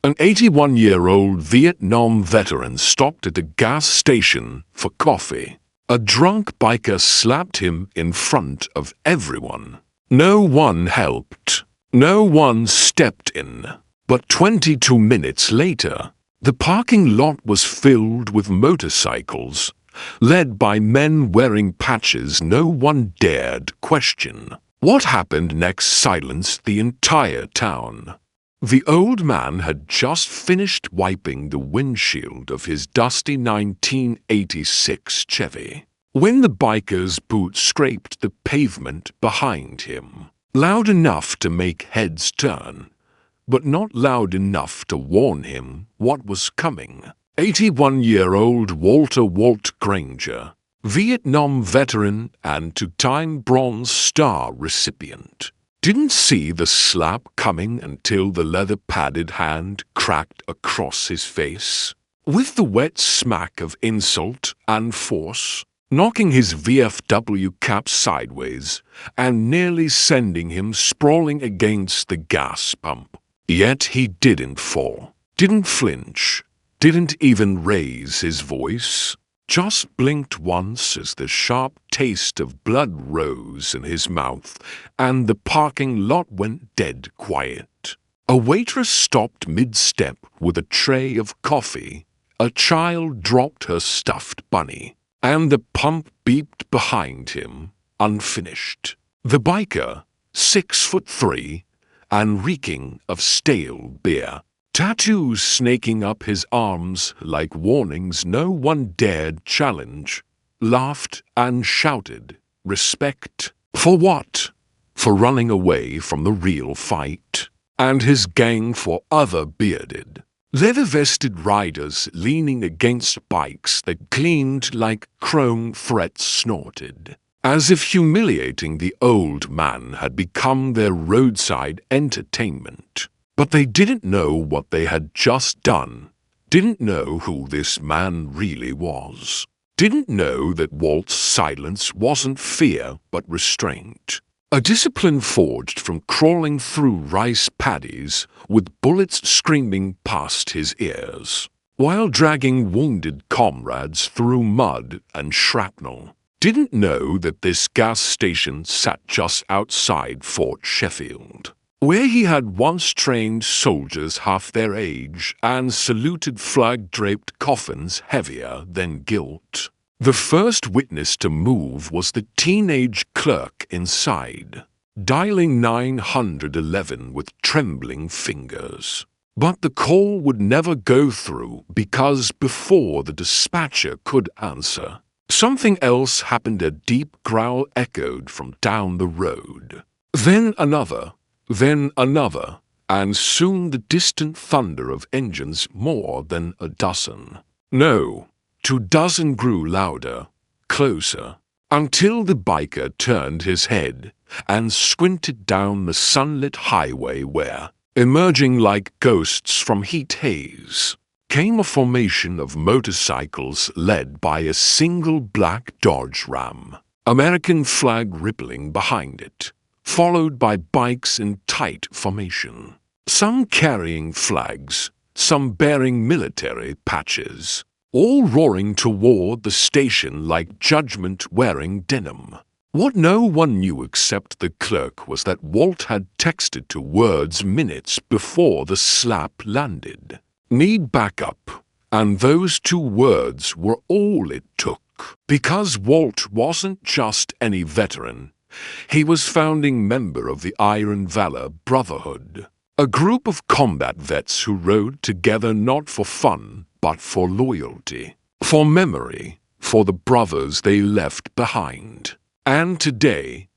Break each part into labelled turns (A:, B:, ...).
A: An 81-year-old Vietnam veteran stopped at a gas station for coffee. A drunk biker slapped him in front of everyone. No one helped. No one stepped in. But 22 minutes later, the parking lot was filled with motorcycles, led by men wearing patches no one dared question. What happened next silenced the entire town. The old man had just finished wiping the windshield of his dusty 1986 Chevy when the biker's boot scraped the pavement behind him, loud enough to make heads turn, but not loud enough to warn him what was coming. 81-year-old Walter Walt Granger, Vietnam veteran and two-time Bronze Star recipient, didn't see the slap coming until the leather-padded hand cracked across his face, with the wet smack of insult and force, knocking his VFW cap sideways and nearly sending him sprawling against the gas pump. Yet he didn't fall, didn't flinch, didn't even raise his voice, just blinked once as the sharp taste of blood rose in his mouth and the parking lot went dead quiet. A waitress stopped mid-step with a tray of coffee, a child dropped her stuffed bunny, and the pump beeped behind him, unfinished. The biker, 6'3", and reeking of stale beer, tattoos snaking up his arms like warnings no one dared challenge, laughed and shouted, "Respect." For what? For running away from the real fight. And his gang for other bearded, leather-vested riders leaning against bikes that gleamed like chrome threats snorted, as if humiliating the old man had become their roadside entertainment. But they didn't know what they had just done, didn't know who this man really was, didn't know that Walt's silence wasn't fear but restraint. A discipline forged from crawling through rice paddies with bullets screaming past his ears, while dragging wounded comrades through mud and shrapnel. Didn't know that this gas station sat just outside Fort Sheffield, where he had once trained soldiers half their age and saluted flag-draped coffins heavier than guilt. The first witness to move was the teenage clerk inside, dialing 911 with trembling fingers. But the call would never go through because before the dispatcher could answer, something else happened. A deep growl echoed from down the road. Then another, and soon the distant thunder of engines, more than a dozen. No, 24 grew louder, closer, until the biker turned his head and squinted down the sunlit highway where, emerging like ghosts from heat haze, came a formation of motorcycles led by a single black Dodge Ram, American flag rippling behind it, followed by bikes in tight formation, some carrying flags, some bearing military patches, all roaring toward the station like judgment-wearing denim. What no one knew except the clerk was that Walt had texted to words minutes before the slap landed. "Need backup," and those two words were all it took. Because Walt wasn't just any veteran, he was founding member of the Iron Valor Brotherhood, a group of combat vets who rode together not for fun, but for loyalty, for memory, for the brothers they left behind. And today,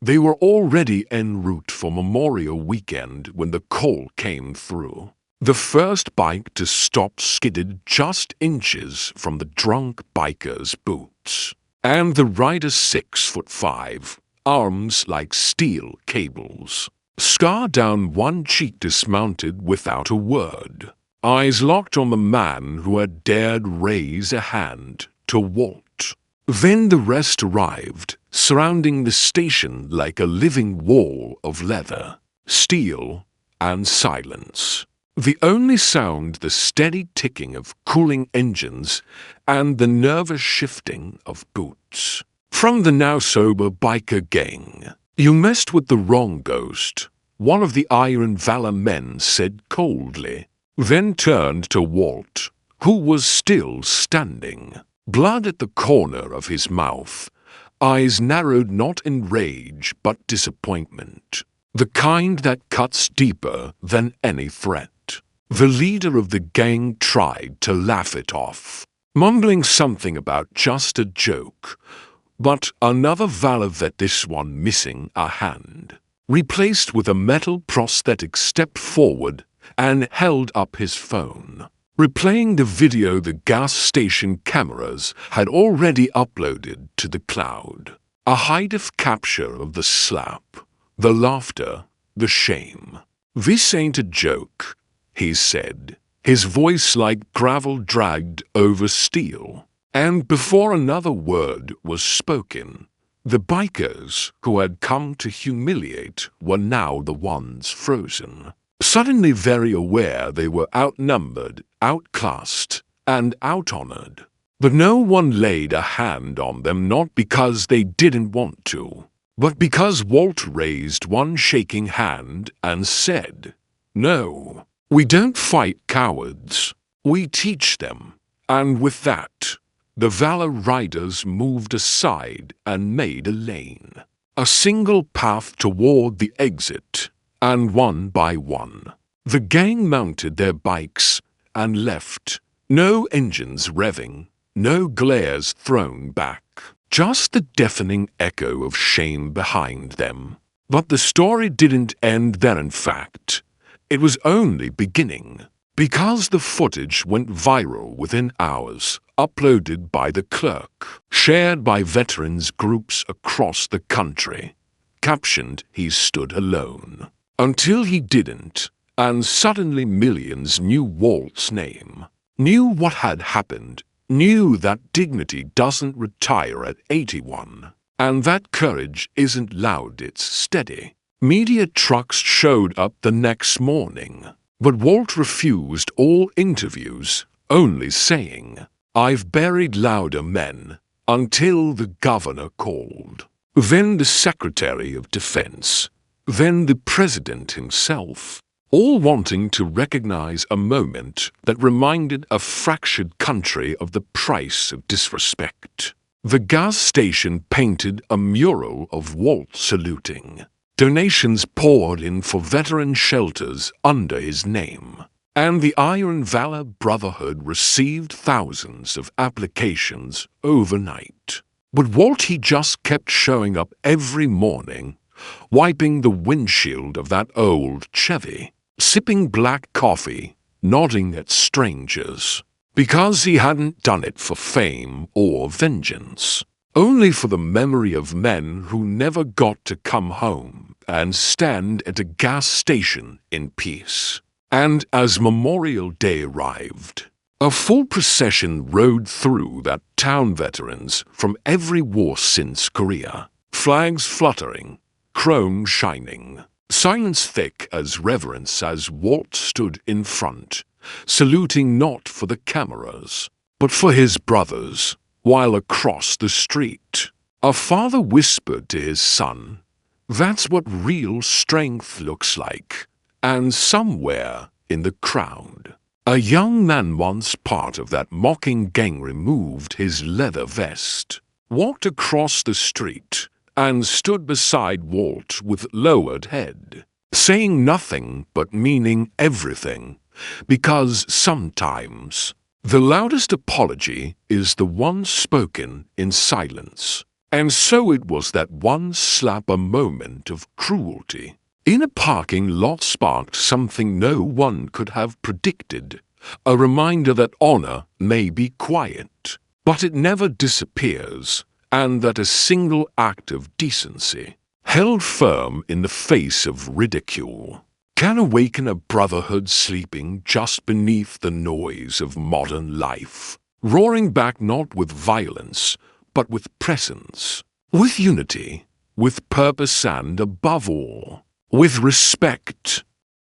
A: they were already en route for Memorial Weekend when the call came through. The first bike to stop skidded just inches from the drunk biker's boots, and the rider 6'5", arms like steel cables, scar down one cheek, dismounted without a word, eyes locked on the man who had dared raise a hand to Walt. Then the rest arrived, surrounding the station like a living wall of leather, steel, and silence. The only sound the steady ticking of cooling engines and the nervous shifting of boots. From the now sober biker gang. "You messed with the wrong ghost," one of the Iron Valor men said coldly, then turned to Walt, who was still standing, blood at the corner of his mouth, eyes narrowed not in rage but disappointment, the kind that cuts deeper than any threat. The leader of the gang tried to laugh it off, mumbling something about just a joke, but another Valor vet, this one missing a hand, replaced with a metal prosthetic, stepped forward and held up his phone, replaying the video the gas station cameras had already uploaded to the cloud. A high-def capture of the slap, the laughter, the shame. "This ain't a joke," he said, his voice like gravel dragged over steel. And before another word was spoken, the bikers who had come to humiliate were now the ones frozen, suddenly very aware they were outnumbered, outclassed, and outhonored. But no one laid a hand on them, not because they didn't want to, but because Walt raised one shaking hand and said, "No, we don't fight cowards, we teach them." And with that, the Valor riders moved aside and made a lane, a single path toward the exit, and one by one, the gang mounted their bikes and left, no engines revving, no glares thrown back, just the deafening echo of shame behind them. But the story didn't end there. In fact, it was only beginning, because the footage went viral within hours, uploaded by the clerk, shared by veterans groups across the country, captioned, "He stood alone," until he didn't, and suddenly millions knew Walt's name, knew what had happened, knew that dignity doesn't retire at 81, and that courage isn't loud, it's steady. Media trucks showed up the next morning, but Walt refused all interviews, only saying, "I've buried louder men," until the governor called, then the Secretary of Defense, then the President himself, all wanting to recognize a moment that reminded a fractured country of the price of disrespect. The gas station painted a mural of Walt saluting. Donations poured in for veteran shelters under his name, and the Iron Valor Brotherhood received thousands of applications overnight. But Walt, he just kept showing up every morning, wiping the windshield of that old Chevy, sipping black coffee, nodding at strangers, because he hadn't done it for fame or vengeance, only for the memory of men who never got to come home and stand at a gas station in peace. And as Memorial Day arrived, a full procession rode through that town, veterans from every war since Korea, flags fluttering, chrome shining, silence thick as reverence as Walt stood in front, saluting not for the cameras, but for his brothers, while across the street, a father whispered to his son, "That's what real strength looks like." And somewhere in the crowd, a young man, once part of that mocking gang, removed his leather vest, walked across the street, and stood beside Walt with lowered head, saying nothing but meaning everything, because sometimes the loudest apology is the one spoken in silence. And so it was that one slap, a moment of cruelty, in a parking lot, sparked something no one could have predicted, a reminder that honor may be quiet, but it never disappears, and that a single act of decency, held firm in the face of ridicule, can awaken a brotherhood sleeping just beneath the noise of modern life, roaring back not with violence, but with presence, with unity, with purpose, and above all, with respect.